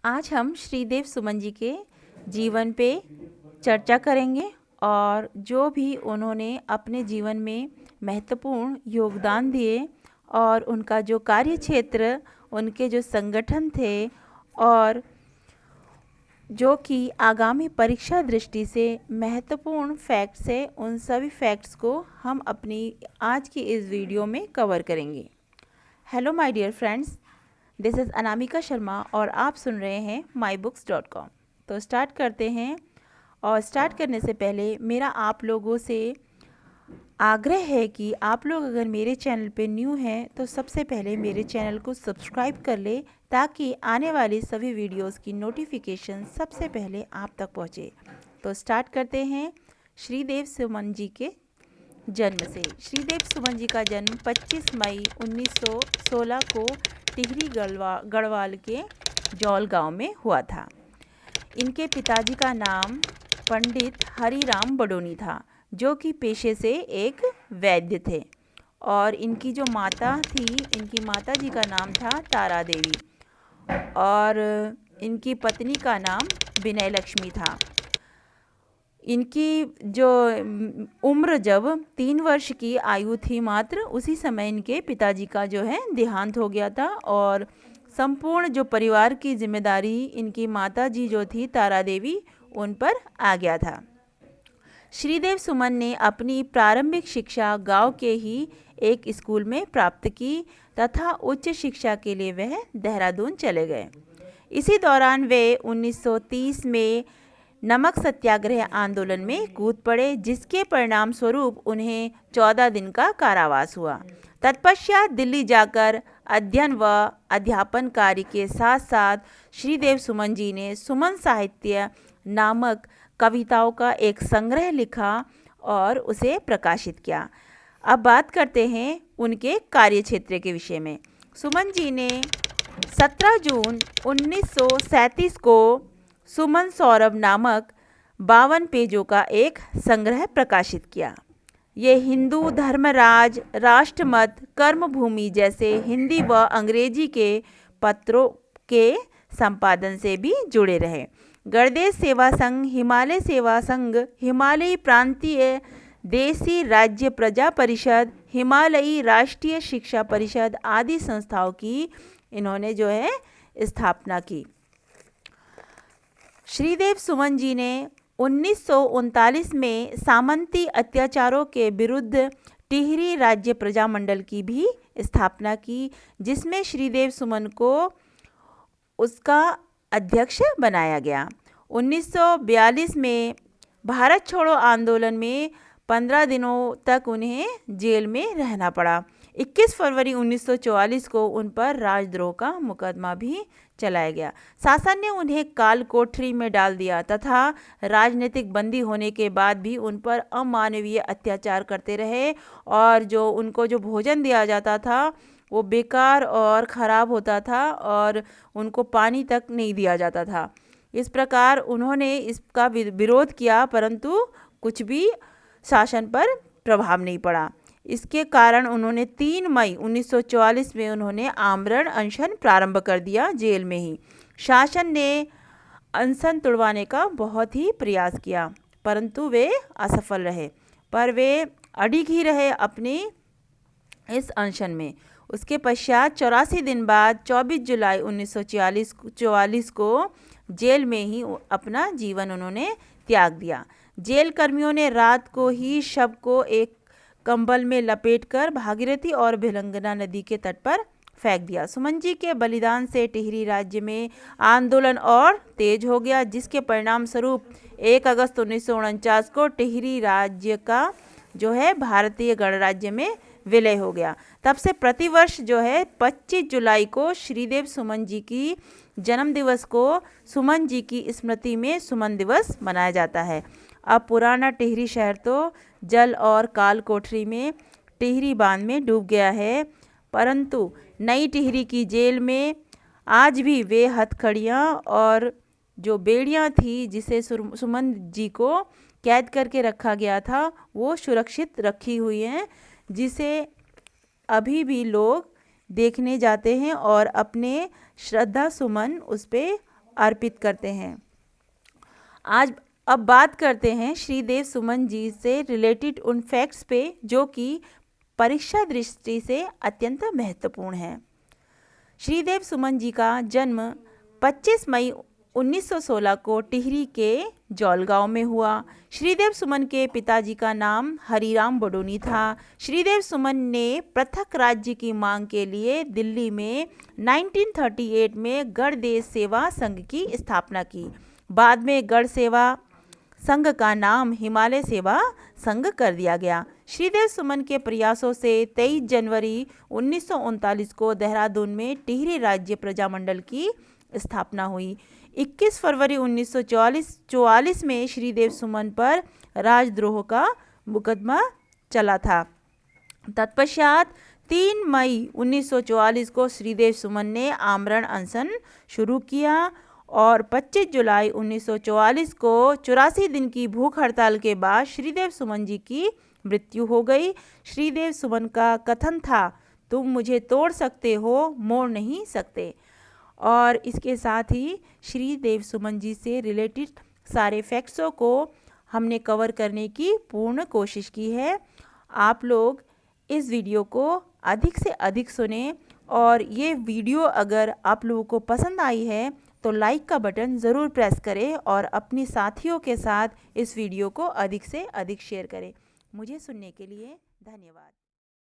आज हम श्रीदेव सुमन जी के जीवन पे चर्चा करेंगे और जो भी उन्होंने अपने जीवन में महत्वपूर्ण योगदान दिए और उनका जो कार्य क्षेत्र, उनके जो संगठन थे और जो कि आगामी परीक्षा दृष्टि से महत्वपूर्ण फैक्ट्स है, उन सभी फैक्ट्स को हम अपनी आज की इस वीडियो में कवर करेंगे। Hello my dear friends, this is Anamika Sharma और आप सुन रहे हैं mybooks.com। तो स्टार्ट करते हैं। और स्टार्ट करने से पहले मेरा आप लोगों से आग्रह है कि आप लोग अगर मेरे चैनल पे न्यू हैं तो सबसे पहले मेरे चैनल को सब्सक्राइब कर ले, ताकि आने वाली सभी वीडियोस की नोटिफिकेशन सबसे पहले आप तक पहुँचे। तो स्टार्ट करते हैं श्रीदेव सुमन जी के जन्म से। श्रीदेव सुमन जी का जन्म 25 मई 1916 को टिहरी गढ़वाल के जौल गांव में हुआ था। इनके पिताजी का नाम पंडित हरिराम बडोनी था, जो कि पेशे से एक वैद्य थे। और इनकी जो माता थी, इनकी माता जी का नाम था तारा देवी और इनकी पत्नी का नाम विनय लक्ष्मी था। इनकी जो उम्र जब 3 वर्ष की आयु थी मात्र, उसी समय इनके पिताजी का जो है देहांत हो गया था और संपूर्ण जो परिवार की जिम्मेदारी इनकी माता जी जो थी तारा देवी, उन पर आ गया था। श्रीदेव सुमन ने अपनी प्रारंभिक शिक्षा गांव के ही एक स्कूल में प्राप्त की तथा उच्च शिक्षा के लिए वह देहरादून चले गए। इसी दौरान वे 1930 में नमक सत्याग्रह आंदोलन में कूद पड़े, जिसके परिणाम स्वरूप उन्हें 14 दिन का कारावास हुआ। तत्पश्चात दिल्ली जाकर अध्ययन व अध्यापन कार्य के साथ साथ श्रीदेव सुमन जी ने सुमन साहित्य नामक कविताओं का एक संग्रह लिखा और उसे प्रकाशित किया। अब बात करते हैं उनके कार्य क्षेत्र के विषय में। सुमन जी ने 17 जून 1937 को सुमन सौरभ नामक 52 पेजों का एक संग्रह प्रकाशित किया। ये हिंदू, धर्मराज, राष्ट्रमत, कर्मभूमि जैसे हिंदी व अंग्रेजी के पत्रों के संपादन से भी जुड़े रहे। गणदेश सेवा संघ, हिमालय सेवा संघ, हिमालयी प्रांतीय देसी राज्य प्रजा परिषद, हिमालयी राष्ट्रीय शिक्षा परिषद आदि संस्थाओं की इन्होंने जो है स्थापना की। श्रीदेव सुमन जी ने 1939 में सामंती अत्याचारों के विरुद्ध टिहरी राज्य प्रजामंडल की भी स्थापना की, जिसमें श्रीदेव सुमन को उसका अध्यक्ष बनाया गया। 1942 में भारत छोड़ो आंदोलन में 15 दिनों तक उन्हें जेल में रहना पड़ा। 21 फरवरी 1944 को उन पर राजद्रोह का मुकदमा भी चलाया गया। शासन ने उन्हें काल कोठरी में डाल दिया तथा राजनीतिक बंदी होने के बाद भी उन पर अमानवीय अत्याचार करते रहे और जो उनको जो भोजन दिया जाता था वो बेकार और ख़राब होता था और उनको पानी तक नहीं दिया जाता था। इस प्रकार उन्होंने इसका विरोध किया, परंतु कुछ भी शासन पर प्रभाव नहीं पड़ा। इसके कारण उन्होंने 3 मई 1944 में उन्होंने आमरण अनशन प्रारंभ कर दिया जेल में ही। शासन ने अनशन तुड़वाने का बहुत ही प्रयास किया, परंतु वे असफल रहे, पर वे अडिग ही रहे अपने इस अनशन में। उसके पश्चात 84 दिन बाद 24 जुलाई 1944 को जेल में ही अपना जीवन उन्होंने त्याग दिया। जेल कर्मियों ने रात को ही शव को एक कंबल में लपेटकर भागीरथी और भिलंगना नदी के तट पर फेंक दिया। सुमन जी के बलिदान से टिहरी राज्य में आंदोलन और तेज हो गया, जिसके परिणाम स्वरूप 1 अगस्त 1949 को टिहरी राज्य का जो है भारतीय गणराज्य में विलय हो गया। तब से प्रतिवर्ष जो है 25 जुलाई को श्रीदेव सुमन जी की जन्म दिवस को सुमन जी की स्मृति में सुमन दिवस मनाया जाता है। अब पुराना टिहरी शहर तो जल और काल कोठरी में टिहरी बांध में डूब गया है, परंतु नई टिहरी की जेल में आज भी वे हथकड़ियाँ और जो बेड़ियाँ थी जिसे सुमन जी को कैद करके रखा गया था, वो सुरक्षित रखी हुई हैं, जिसे अभी भी लोग देखने जाते हैं और अपने श्रद्धा सुमन उस पर अर्पित करते हैं। आज अब बात करते हैं श्रीदेव सुमन जी से रिलेटेड उन फैक्ट्स पे जो कि परीक्षा दृष्टि से अत्यंत महत्वपूर्ण है। श्रीदेव सुमन जी का जन्म 25 मई 1916 को टिहरी के जौलगांव में हुआ। श्रीदेव सुमन के पिताजी का नाम हरिराम बडोनी था। श्रीदेव सुमन ने पृथक राज्य की मांग के लिए दिल्ली में 1938 में गढ़ देश सेवा संघ की स्थापना की। बाद में गढ़ सेवा संघ का नाम हिमालय सेवा संघ कर दिया गया। श्रीदेव सुमन के प्रयासों से 23 जनवरी 1939 को देहरादून में टिहरी राज्य प्रजामंडल की स्थापना हुई। 21 फरवरी 1944 में श्रीदेव सुमन पर राजद्रोह का मुकदमा चला था। तत्पश्चात 3 मई 1944 को श्रीदेव सुमन ने आमरण अनशन शुरू किया और 25 जुलाई 1944 को 84 दिन की भूख हड़ताल के बाद श्रीदेव सुमन जी की मृत्यु हो गई। श्रीदेव सुमन का कथन था, तुम मुझे तोड़ सकते हो, मोड़ नहीं सकते। और इसके साथ ही श्रीदेव सुमन जी से रिलेटेड सारे फैक्ट्सों को हमने कवर करने की पूर्ण कोशिश की है। आप लोग इस वीडियो को अधिक से अधिक सुने और ये वीडियो अगर आप लोगों को पसंद आई है तो लाइक का बटन ज़रूर प्रेस करें और अपने साथियों के साथ इस वीडियो को अधिक से अधिक शेयर करें। मुझे सुनने के लिए धन्यवाद।